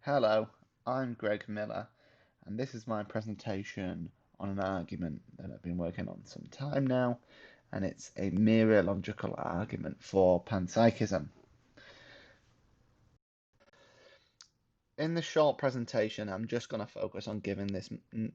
Hello, I'm Greg Miller, and this is my presentation on an argument that I've been working on some time now, and it's a Mereological argument for Panpsychism. In the short presentation, I'm just going to focus on giving this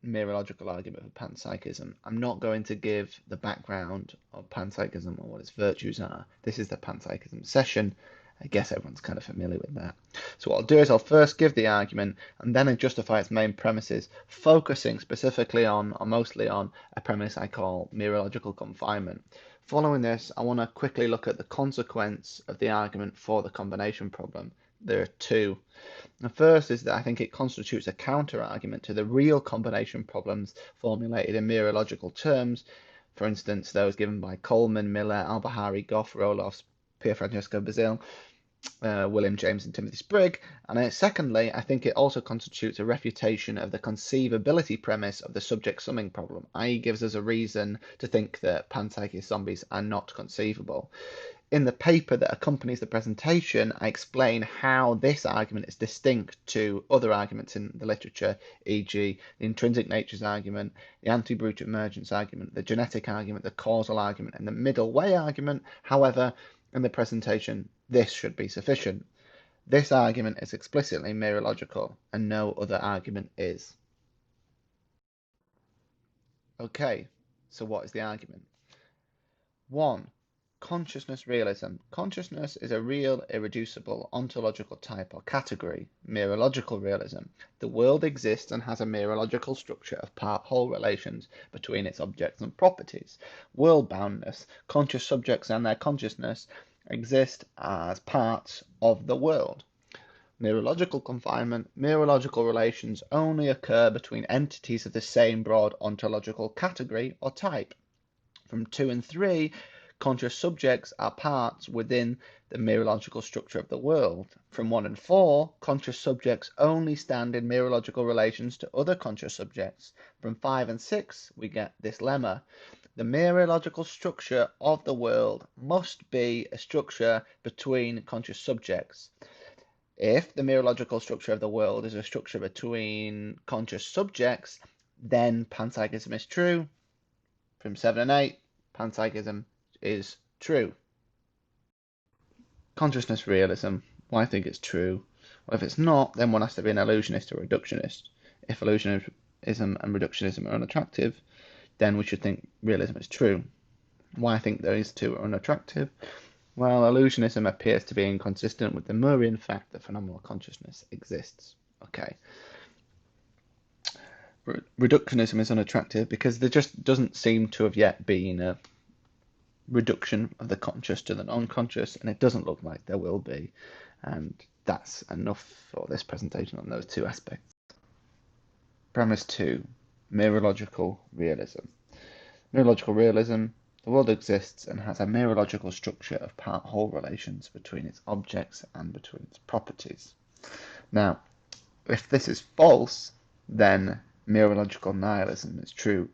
Mereological argument for Panpsychism. I'm not going to give the background of Panpsychism or what its virtues are. This is the Panpsychism session. I guess everyone's kind of familiar with that. So what I'll do is I'll first give the argument and then I justify its main premises, focusing specifically on, or mostly on, a premise I call mereological confinement. Following this, I want to quickly look at the consequence of the argument for the combination problem. There are two. The first is that I think it constitutes a counter-argument to the real combination problems formulated in mereological terms, for instance, those given by Coleman, Miller, Albahari, Goff, Roloffs, Pierfrancesco Basile, William James and Timothy Sprigg. And secondly, I think it also constitutes a refutation of the conceivability premise of the subject summing problem, i.e. gives us a reason to think that panpsychist zombies are not conceivable. In the paper that accompanies the presentation, I explain how this argument is distinct to other arguments in the literature, e.g. the intrinsic natures argument, the anti-brute emergence argument, the genetic argument, the causal argument, and the middle way argument. However, in the presentation, this should be sufficient. This argument is explicitly mereological, and no other argument is. Okay, so what is the argument? 1. Consciousness realism. Consciousness is a real, irreducible, ontological type or category. Mereological realism. The world exists and has a mereological structure of part-whole relations between its objects and properties. World-boundness. Conscious subjects and their consciousness exist as parts of the world. Mereological confinement. Mereological relations only occur between entities of the same broad ontological category or type. From 2 and 3, conscious subjects are parts within the mereological structure of the world. From 1 and 4, conscious subjects only stand in mereological relations to other conscious subjects. From 5 and 6, we get this lemma. The mereological structure of the world must be a structure between conscious subjects. If the mereological structure of the world is a structure between conscious subjects, then panpsychism is true. From 7 and 8, panpsychism is true. Consciousness realism. Well, I think it's true. Well, if it's not, then one has to be an illusionist or reductionist. If illusionism and reductionism are unattractive, then we should think realism is true. Why I think those two are unattractive? Well, illusionism appears to be inconsistent with the Murrian fact that phenomenal consciousness exists. Okay. Reductionism is unattractive because there just doesn't seem to have yet been a reduction of the conscious to the non-conscious, and it doesn't look like there will be. And that's enough for this presentation on those two aspects. Premise 2, mereological realism. Mereological realism, the world exists and has a mereological structure of part-whole relations between its objects and between its properties. Now, if this is false, then mereological nihilism is true,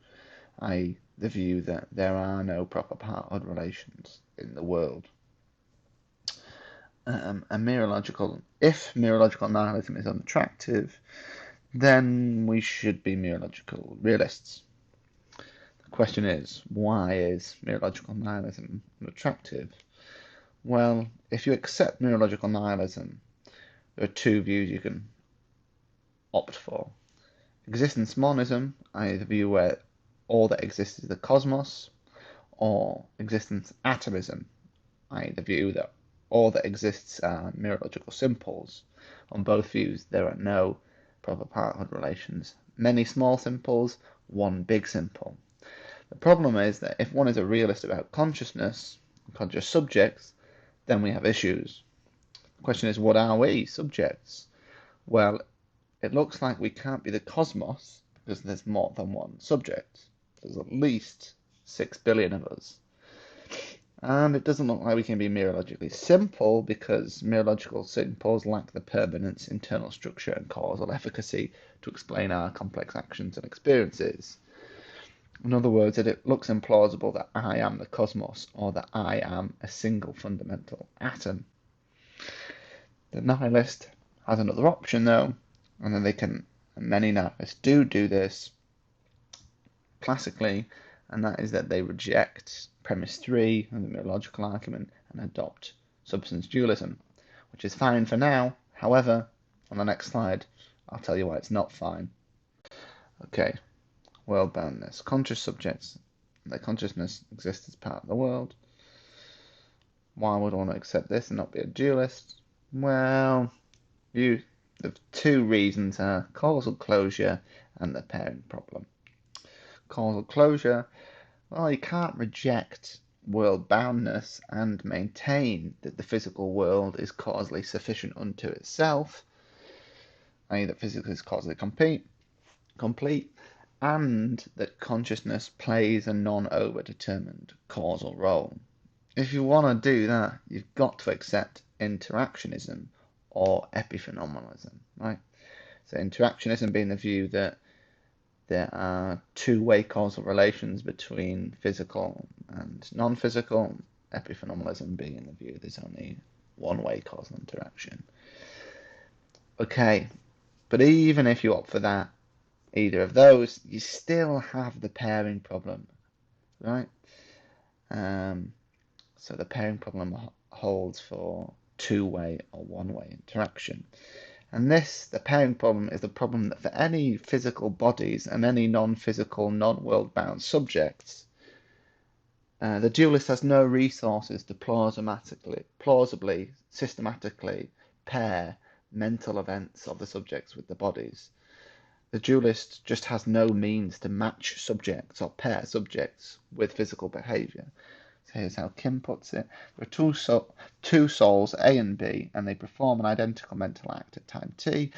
i.e. the view that there are no proper part-whole relations in the world. If mereological nihilism is unattractive, then we should be mereological realists. The question is, why is mereological nihilism unattractive? Well, if you accept mereological nihilism, there are two views you can opt for. Existence monism, i.e. the view where all that exists is the cosmos, or existence atomism, i.e. the view that all that exists are mereological simples. On both views, there are no proper part-whole relations. Many small simples, one big simple. The problem is that if one is a realist about consciousness, conscious subjects, then we have issues. The question is, what are we, subjects? Well, it looks like we can't be the cosmos because there's more than one subject. There's at least 6 billion of us. And it doesn't look like we can be mereologically simple because mereological simples lack the permanence, internal structure, and causal efficacy to explain our complex actions and experiences. In other words, it looks implausible that I am the cosmos or that I am a single fundamental atom. The nihilist has another option though, and then many nihilists do this classically, and that is that they reject premise 3 of the Mereological argument and adopt substance dualism, which is fine for now. However, on the next slide, I'll tell you why it's not fine. Okay, world boundness. Conscious subjects, their consciousness exists as part of the world. Why would one accept this and not be a dualist? Well, the two reasons are causal closure and the pairing problem. Causal closure, well, you can't reject world boundness and maintain that the physical world is causally sufficient unto itself, i.e. that physics is causally complete, and that consciousness plays a non-overdetermined causal role. If you want to do that, you've got to accept interactionism or epiphenomenalism, right? So interactionism being the view that there are two-way causal relations between physical and non-physical, epiphenomenalism being the view there's only one-way causal interaction. Okay, but even if you opt for that, either of those, you still have the pairing problem, right? So the pairing problem holds for two-way or one-way interaction. And the pairing problem, is the problem that for any physical bodies and any non-physical, non-world-bound subjects, the dualist has no resources to plausibly, systematically pair mental events of the subjects with the bodies. The dualist just has no means to match subjects or pair subjects with physical behavior. So here's how Kim puts it. There are two souls, A and B, and they perform an identical mental act at time t,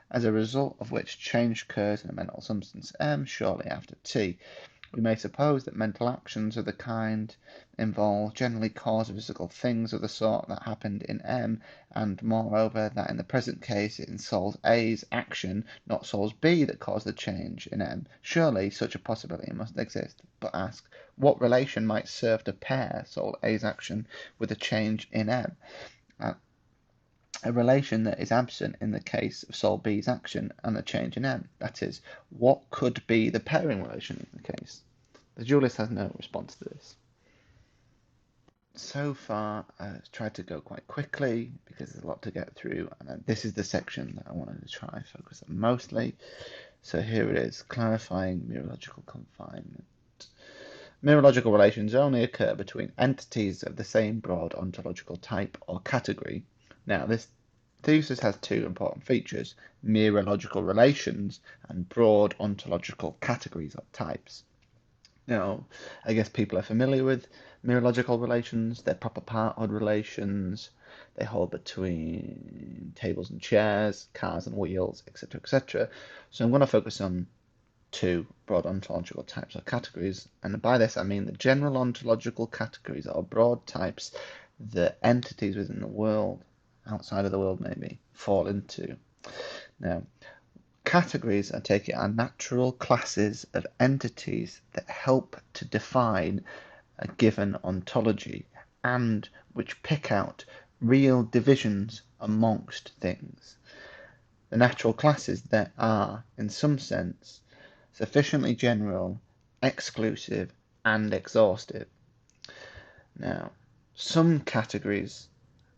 as a result of which change occurs in a mental substance M shortly after t. We may suppose that mental actions of the kind involved generally cause physical things of the sort that happened in M, and moreover that in the present case it is Soul A's action, not Soul B, that caused the change in M. Surely such a possibility must exist, but ask, what relation might serve to pair Soul A's action with a change in M? A relation that is absent in the case of Soul B's action and the change in M. That is, what could be the pairing relation in the case? The dualist has no response to this. So far, I've tried to go quite quickly because there's a lot to get through, and this is the section that I wanted to try and focus on mostly. So here it is, clarifying mereological confinement. Mereological relations only occur between entities of the same broad ontological type or category. Now, this thesis has two important features: mereological relations and broad ontological categories or types. Now, I guess people are familiar with mereological relations. They're proper parthood relations. They hold between tables and chairs, cars and wheels, etc., etc. So I'm going to focus on two broad ontological types or categories, and by this I mean the general ontological categories or broad types that entities within the world, outside of the world maybe, fall into. Now, categories, I take it, are natural classes of entities that help to define a given ontology and which pick out real divisions amongst things. The natural classes that are, in some sense, sufficiently general, exclusive, and exhaustive. Now, some categories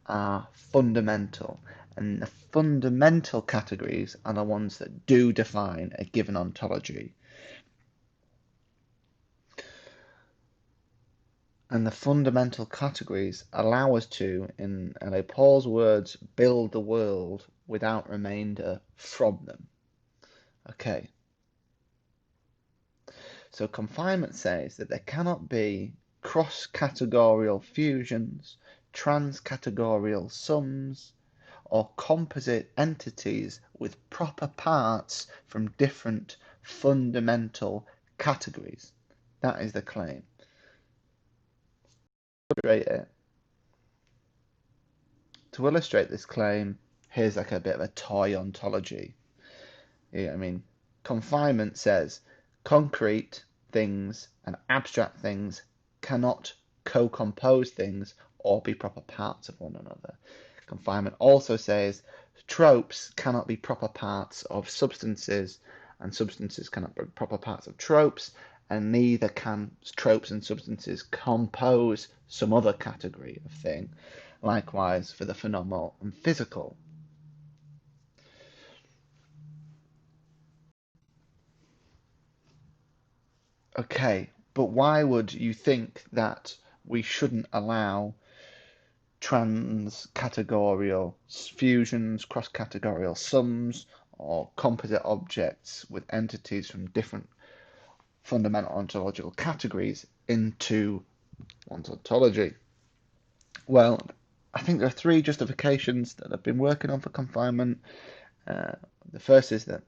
are fundamental, and the fundamental categories are the ones that do define a given ontology. And the fundamental categories allow us to, in L.A. Paul's words, build the world without remainder from them. Okay. So confinement says that there cannot be cross-categorial fusions, trans-categorial sums, or composite entities with proper parts from different fundamental categories. That is the claim. To illustrate this claim, here's like a bit of a toy ontology. Yeah, I mean, confinement says concrete things and abstract things cannot co-compose things or be proper parts of one another. Confinement also says tropes cannot be proper parts of substances, and substances cannot be proper parts of tropes, and neither can tropes and substances compose some other category of thing. Likewise for the phenomenal and physical. Okay, but why would you think that we shouldn't allow trans-categorial fusions, cross-categorial sums, or composite objects with entities from different fundamental ontological categories into one's ontology? Well, I think there are three justifications that I've been working on for confinement. The first is that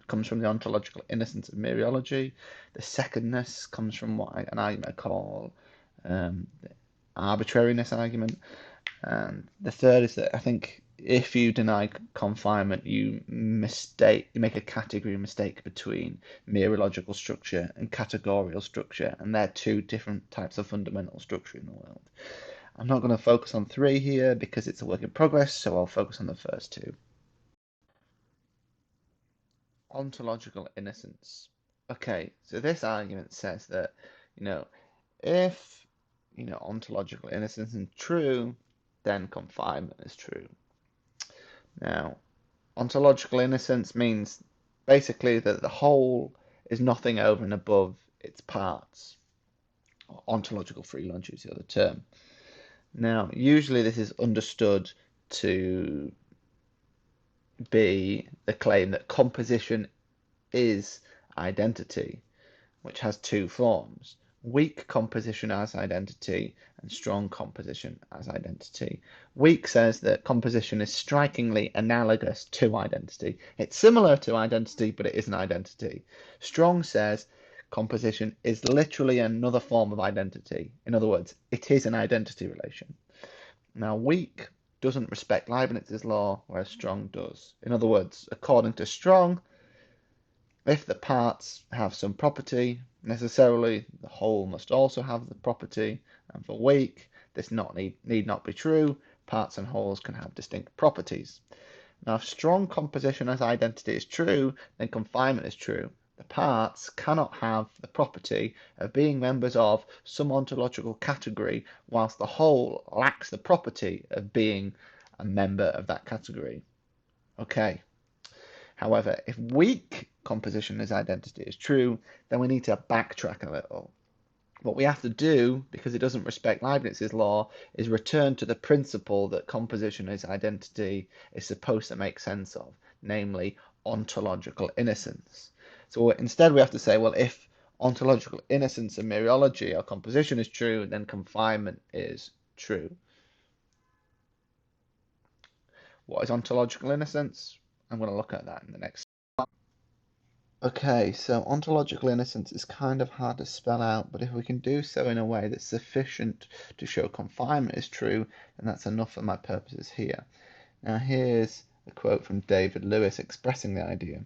comes from the ontological innocence of Mereology. The secondness comes from what an argument I call the arbitrariness argument. And the third is that I think if you deny confinement, you make a category mistake between mereological structure and categorical structure, and they're two different types of fundamental structure in the world. I'm not going to focus on three here because it's a work in progress, so I'll focus on the first two. Ontological innocence. Okay, so this argument says that, if, ontological innocence is true, then confinement is true. Now, ontological innocence means basically that the whole is nothing over and above its parts. Ontological free lunch is the other term. Now, usually this is understood to be the claim that composition is identity, which has two forms: weak composition as identity and strong composition as identity. Weak says that composition is strikingly analogous to identity. It's similar to identity, but it isn't identity. Strong says composition is literally another form of identity. In other words, it is an identity relation. Now, weak doesn't respect Leibniz's law, whereas strong does. In other words, according to strong, if the parts have some property, necessarily the whole must also have the property, and for weak, this need not be true. Parts and wholes can have distinct properties. Now, if strong composition as identity is true, then confinement is true. The parts cannot have the property of being members of some ontological category, whilst the whole lacks the property of being a member of that category. Okay. However, if weak composition as identity is true, then we need to backtrack a little. What we have to do, because it doesn't respect Leibniz's law, is return to the principle that composition as identity is supposed to make sense of, namely ontological innocence. So instead we have to say, well, if ontological innocence and mereology or composition is true, then confinement is true. What is ontological innocence? I'm going to look at that in the next. Okay, so ontological innocence is kind of hard to spell out, but if we can do so in a way that's sufficient to show confinement is true, then that's enough for my purposes here. Now here's a quote from David Lewis expressing the idea.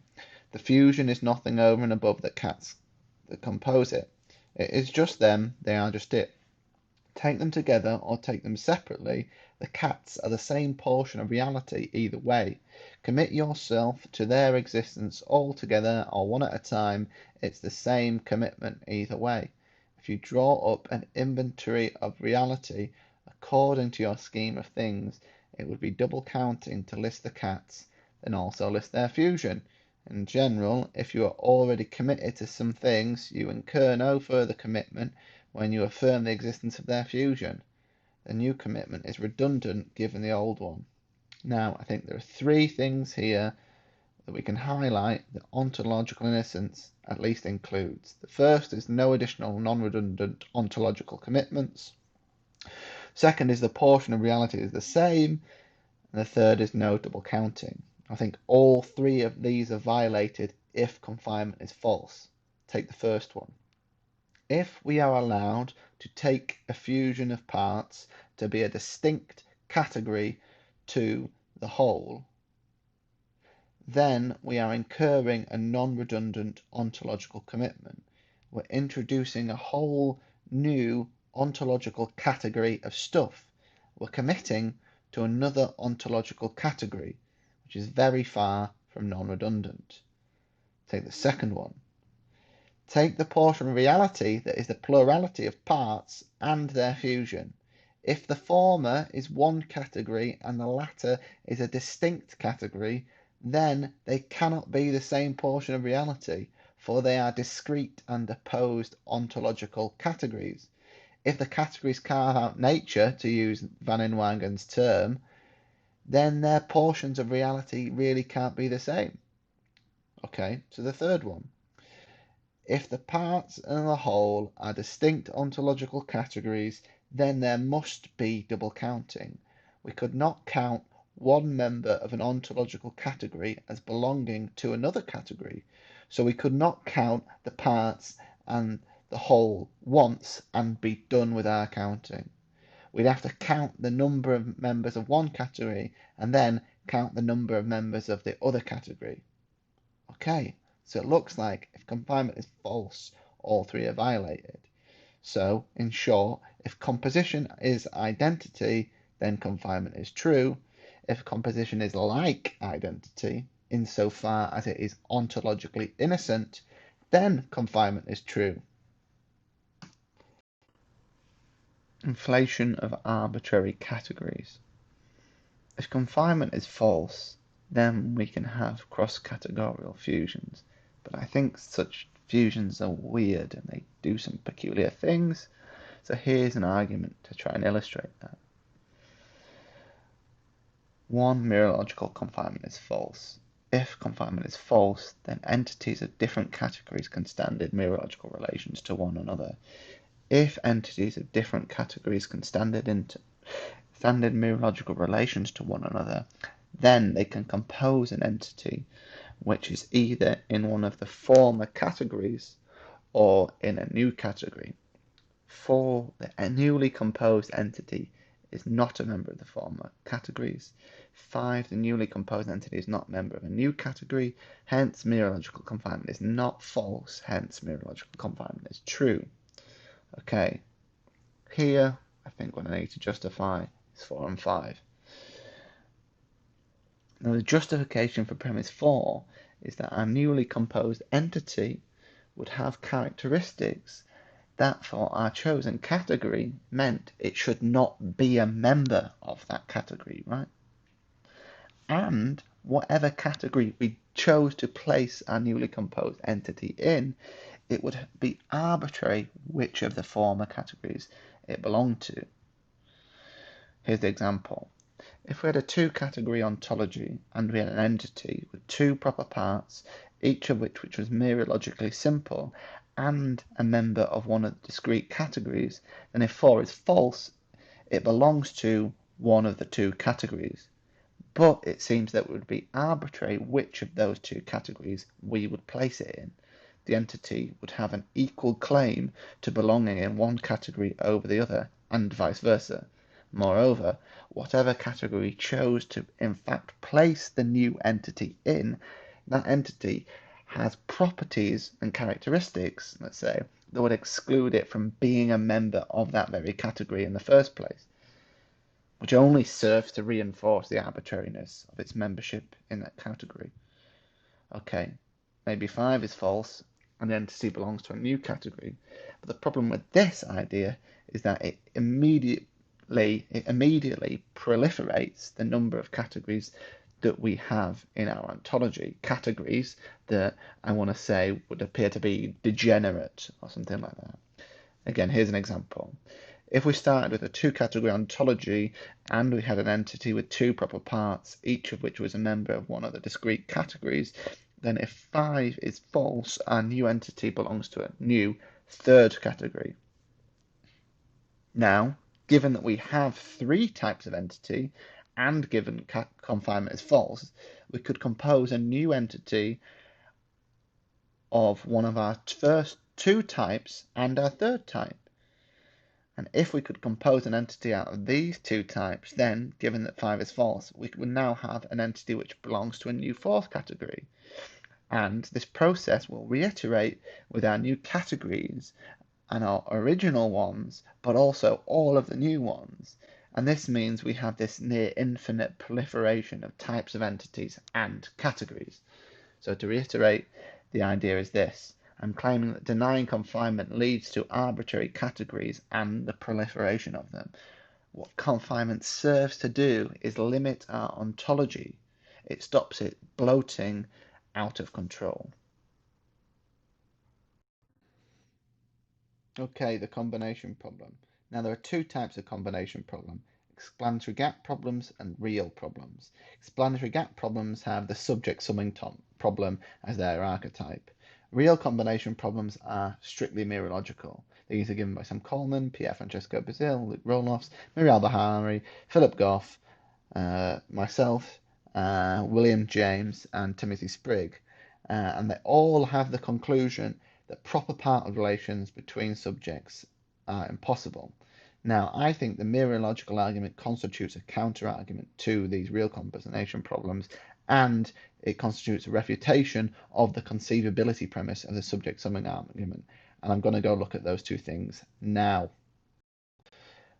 The fusion is nothing over and above the cats that compose it. It is just them, they are just it. Take them together or take them separately, the cats are the same portion of reality either way. Commit yourself to their existence all together or one at a time, it's the same commitment either way. If you draw up an inventory of reality according to your scheme of things, it would be double counting to list the cats, then also list their fusion. In general, if you are already committed to some things, you incur no further commitment when you affirm the existence of their fusion. The new commitment is redundant given the old one. Now, I think there are three things here that we can highlight that ontological innocence at least includes. The first is no additional non-redundant ontological commitments. Second is the portion of reality is the same. And the third is no double counting. I think all three of these are violated if confinement is false. Take the first one. If we are allowed to take a fusion of parts to be a distinct category to the whole, then we are incurring a non-redundant ontological commitment. We're introducing a whole new ontological category of stuff. We're committing to another ontological category, which is very far from non-redundant. Take the second one. Take the portion of reality that is the plurality of parts and their fusion. If the former is one category and the latter is a distinct category, then they cannot be the same portion of reality, for they are discrete and opposed ontological categories. If the categories carve out nature, to use Van Inwagen's term, then their portions of reality really can't be the same. Okay, so the third one. If the parts and the whole are distinct ontological categories, then there must be double counting. We could not count one member of an ontological category as belonging to another category, so we could not count the parts and the whole once and be done with our counting. We'd have to count the number of members of one category and then count the number of members of the other category. Okay, so it looks like if confinement is false, all three are violated. So, in short, if composition is identity, then confinement is true. If composition is like identity, insofar as it is ontologically innocent, then confinement is true. Inflation of arbitrary categories. If confinement is false, then we can have cross-categorial fusions. But I think such fusions are weird and they do some peculiar things. So here's an argument to try and illustrate that. One, Mereological confinement is false. If confinement is false, then entities of different categories can stand in Mereological relations to one another. If entities of different categories can stand in Mereological relations to one another, then they can compose an entity which is either in one of the former categories or in a new category. 4. The newly composed entity is not a member of the former categories. 5. The newly composed entity is not a member of a new category, hence Mereological confinement is not false, hence Mereological confinement is true. Okay, here I think what I need to justify is 4 and 5. Now the justification for premise 4 is that our newly composed entity would have characteristics that for our chosen category meant it should not be a member of that category, right? And whatever category we chose to place our newly composed entity in, it would be arbitrary which of the former categories it belonged to. Here's the example. If we had a two-category ontology and we had an entity with two proper parts, each of which was mereologically simple, and a member of one of the discrete categories, then if 4 is false, it belongs to one of the two categories. But it seems that it would be arbitrary which of those two categories we would place it in. The entity would have an equal claim to belonging in one category over the other, and vice versa. Moreover, whatever category we chose to in fact place the new entity in, that entity has properties and characteristics, let's say, that would exclude it from being a member of that very category in the first place, which only serves to reinforce the arbitrariness of its membership in that category. Okay, maybe 5 is false and the entity belongs to a new category, but the problem with this idea is that it immediately proliferates the number of categories that we have in our ontology, categories that I want to say would appear to be degenerate or something like that. Again, here's an example. If we started with a two-category ontology and we had an entity with two proper parts, each of which was a member of one of the discrete categories, then if 5 is false, our new entity belongs to a new third category. Now, given that we have 3 types of entity, and given confinement is false, we could compose a new entity of one of our first 2 types and our third type. And if we could compose an entity out of these 2 types, then, given that 5 is false, we would now have an entity which belongs to a new 4th category. And this process will reiterate with our new categories and our original ones, but also all of the new ones. And this means we have this near infinite proliferation of types of entities and categories. So to reiterate, the idea is this. I'm claiming that denying confinement leads to arbitrary categories and the proliferation of them. What confinement serves to do is limit our ontology. It stops it bloating out of control. Okay, the combination problem. Now there are two types of combination problem: explanatory gap problems and real problems. Explanatory gap problems have the subject summing problem as their archetype. Real combination problems are strictly mereological. These are given by Sam Coleman, Pierre Francesco Bazil, Luke Roloffs, Muriel Bahari, Philip Goff, myself, William James, and Timothy Sprigg. And they all have the conclusion that proper part relations between subjects are impossible. Now, I think the mereological argument constitutes a counter-argument to these real combination problems, and it constitutes a refutation of the conceivability premise of the subject summing argument. And I'm going to go look at those two things now.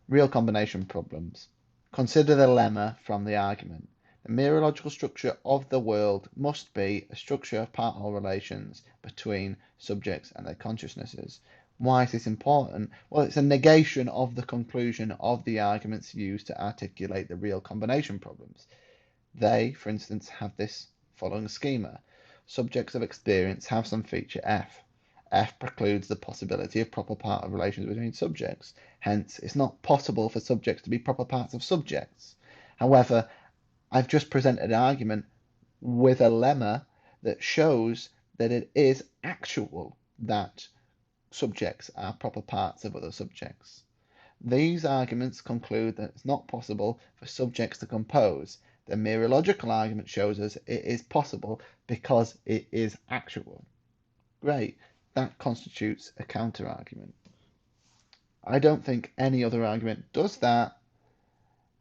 Real combination problems. Consider the lemma from the argument. The mereological structure of the world must be a structure of part-whole relations between subjects and their consciousnesses. Why is this important? Well, it's a negation of the conclusion of the arguments used to articulate the real combination problems. They, for instance, have this following schema. Subjects of experience have some feature F. F precludes the possibility of proper part of relations between subjects. Hence, it's not possible for subjects to be proper parts of subjects. However, I've just presented an argument with a lemma that shows that it is actual that subjects are proper parts of other subjects. These arguments conclude that it's not possible for subjects to compose. The mereological argument shows us it is possible because it is actual. Great, that constitutes a counter-argument. I don't think any other argument does that,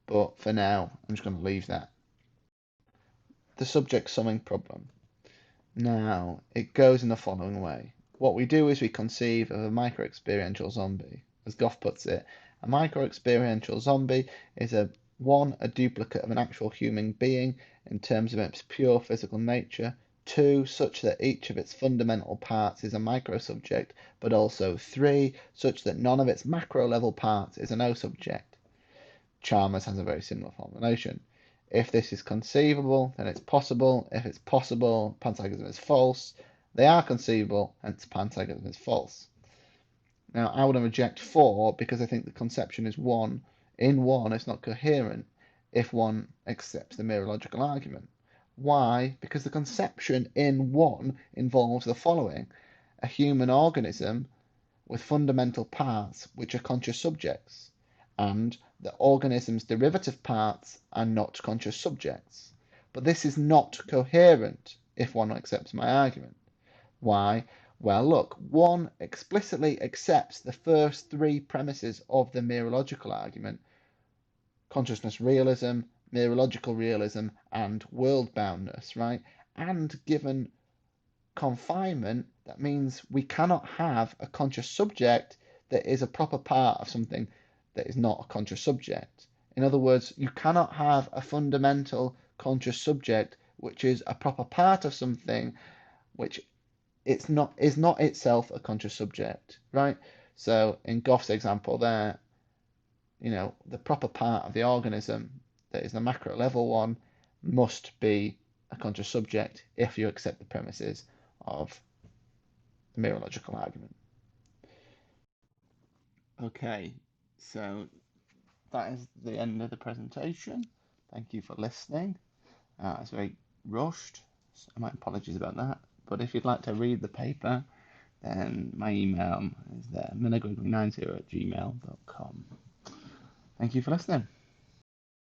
but for now, I'm just going to leave that. The subject summing problem. Now, it goes in the following way. What we do is we conceive of a micro-experiential zombie. As Goff puts it, a micro-experiential zombie is a duplicate of an actual human being in terms of its pure physical nature, 2, such that each of its fundamental parts is a micro-subject, but also 3, such that none of its macro-level parts is an O-subject. Chalmers has a very similar formulation. If this is conceivable, then it's possible. If it's possible, panpsychism is false. They are conceivable, hence panpsychism is false. Now, I would reject 4 because I think the conception is one. In one, it's not coherent if one accepts the mereological argument. Why? Because the conception in one involves the following: a human organism with fundamental parts which are conscious subjects, and the organism's derivative parts are not conscious subjects. But this is not coherent if one accepts my argument. Why? Well, look, one explicitly accepts the first 3 premises of the mereological argument: consciousness realism, mereological realism, and world boundness, right? And given confinement, that means we cannot have a conscious subject that is a proper part of something that is not a conscious subject. In other words, you cannot have a fundamental conscious subject which is a proper part of something which is not itself a conscious subject, right? So in Goff's example there, the proper part of the organism that is the macro level one must be a conscious subject if you accept the premises of the mereological argument. Okay, so that is the end of the presentation. Thank you for listening. It's very rushed, so my apologies about that. But if you'd like to read the paper, then my email is there, minagregory90@gmail.com. Thank you for listening.